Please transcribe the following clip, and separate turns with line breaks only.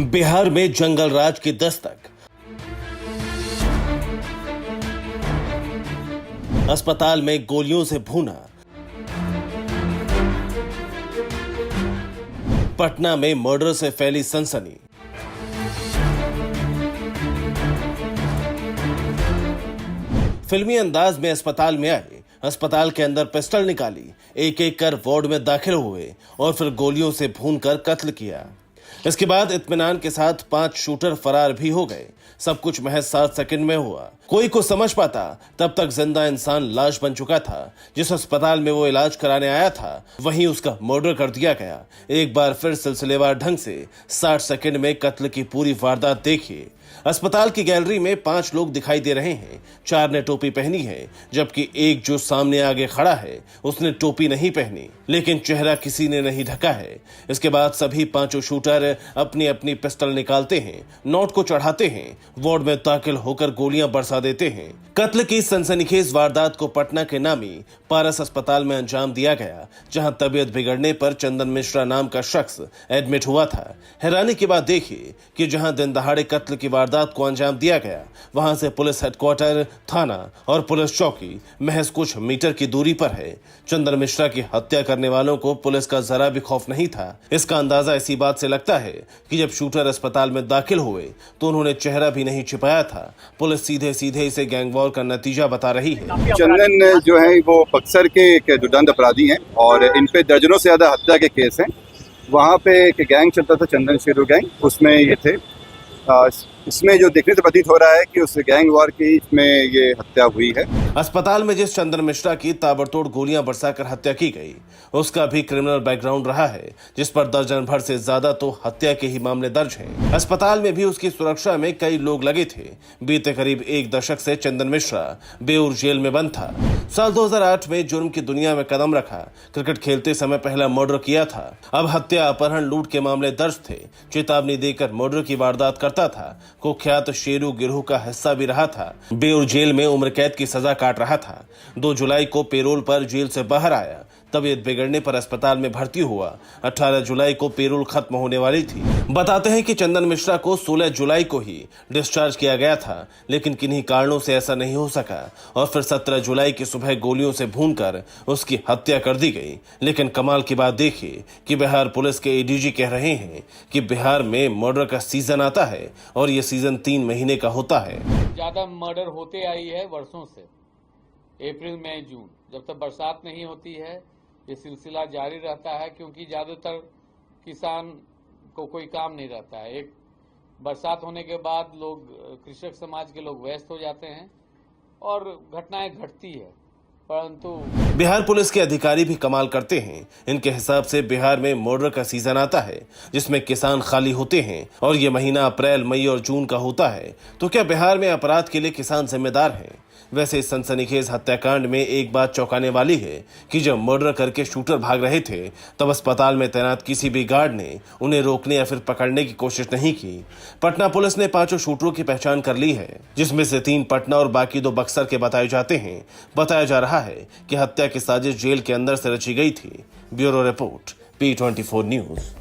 बिहार में जंगल राज की दस्तक। अस्पताल में गोलियों से भूना। पटना में मर्डर से फैली सनसनी। फिल्मी अंदाज में अस्पताल में आए, अस्पताल के अंदर पिस्टल निकाली, एक एक कर वार्ड में दाखिल हुए और फिर गोलियों से भूनकर कत्ल किया। इसके बाद इत्मीनान के साथ 5 शूटर फरार भी हो गए। सब कुछ महज 7 सेकंड में हुआ। कोई को समझ पाता तब तक जिंदा इंसान लाश बन चुका था। जिस अस्पताल में वो इलाज कराने आया था वहीं उसका मर्डर कर दिया गया। एक बार फिर सिलसिलेवार ढंग से 60 सेकंड में कत्ल की पूरी वारदात देखिए। अस्पताल की गैलरी में 5 लोग दिखाई दे रहे हैं। 4 ने टोपी पहनी है, जबकि एक जो सामने आगे खड़ा है उसने टोपी नहीं पहनी, लेकिन चेहरा किसी ने नहीं ढका है। इसके बाद सभी 5 शूटर अपनी अपनी पिस्टल निकालते हैं, नोट को चढ़ाते हैं, वार्ड में दाखिल होकर गोलियां बरसा देते हैं। कत्ल की सनसनीखेज वारदात को पटना के नामी पारस अस्पताल में अंजाम दिया गया, जहां तबीयत बिगड़ने पर चंदन मिश्रा नाम का शख्स एडमिट हुआ था। हैरानी की बात देखिए कि जहां दिन दहाड़े कत्ल की वारदात को अंजाम दिया गया, वहां से पुलिस हेडक्वार्टर, थाना और पुलिस चौकी महज कुछ मीटर की दूरी पर है। चंदन मिश्रा की हत्या करने वालों को पुलिस का जरा भी खौफ नहीं था। इसका अंदाजा इसी बात से लगता है कि जब शूटर अस्पताल में दाखिल हुए तो उन्होंने चेहरा भी नहीं छिपाया था। पुलिस सीधे सीधे इसे गैंगवॉर का नतीजा बता रही है।
चंदन जो है वो बक्सर के एक दुर्दांत अपराधी हैं और इन पे दर्जनों से ज्यादा हत्या के केस हैं। वहाँ पे एक गैंग चलता था, चंदन शेरू गैंग, उसमें ये थे। इसमें जो देखने से प्रतीत हो रहा है कि उस गैंग वॉर की इसमें ये हत्या हुई है।
अस्पताल में जिस चंदन मिश्रा की ताबड़तोड़ गोलियां बरसाकर हत्या की गई, उसका भी क्रिमिनल बैकग्राउंड रहा है, जिस पर दर्जन भर से ज्यादा तो हत्या के ही मामले दर्ज हैं। अस्पताल में भी उसकी सुरक्षा में कई लोग लगे थे। बीते करीब 1 दशक से चंदन मिश्रा बेऊर जेल में बंद था। साल 2008 में जुर्म की दुनिया में कदम रखा। क्रिकेट खेलते समय पहला मर्डर किया था। अब हत्या, अपहरण, लूट के मामले दर्ज थे। चेतावनी देकर मर्डर की वारदात करता था। कुख्यात शेरू गिरोह का हिस्सा भी रहा था। बेऊर जेल में उम्र कैद की सजा काट रहा था। 2 जुलाई को पेरोल पर जेल से बाहर आया। तबीयत बिगड़ने पर अस्पताल में भर्ती हुआ। 18 जुलाई को पेरोल खत्म होने वाली थी। बताते हैं कि चंदन मिश्रा को 16 जुलाई को ही डिस्चार्ज किया गया था, लेकिन किन्हीं कारणों से ऐसा नहीं हो सका और फिर 17 जुलाई की सुबह गोलियों से भूनकर उसकी हत्या कर दी गई। लेकिन कमाल की बात देखिए कि बिहार पुलिस के एडीजी कह रहे हैं कि बिहार में मर्डर का सीजन आता है और ये सीजन 3 महीने का होता है।
ज्यादा मर्डर होते आई है वर्षों से, अप्रैल, मई, जून। जब तक बरसात नहीं होती है ये सिलसिला जारी रहता है, क्योंकि ज्यादातर किसान को कोई काम नहीं रहता है। एक बरसात होने के बाद लोग, कृषक समाज के लोग व्यस्त हो जाते हैं और घटनाएं घटती है। परंतु
बिहार पुलिस के अधिकारी भी कमाल करते हैं। इनके हिसाब से बिहार में मर्डर का सीजन आता है जिसमें किसान खाली होते हैं और ये महीना अप्रैल, मई और जून का होता है। तो क्या बिहार में अपराध के लिए किसान जिम्मेदार हैं? वैसे इस सनसनीखेज हत्याकांड में एक बात चौंकाने वाली है कि जब मर्डर करके शूटर भाग रहे थे तब अस्पताल में तैनात किसी भी गार्ड ने उन्हें रोकने या फिर पकड़ने की कोशिश नहीं की। पटना पुलिस ने 5 शूटरों की पहचान कर ली है, जिसमें से 3 पटना और बाकी 2 बक्सर के बताए जाते हैं। बताया जा रहा है कि हत्या की साजिश जेल के अंदर से रची गई थी। Bureau report, P24 news.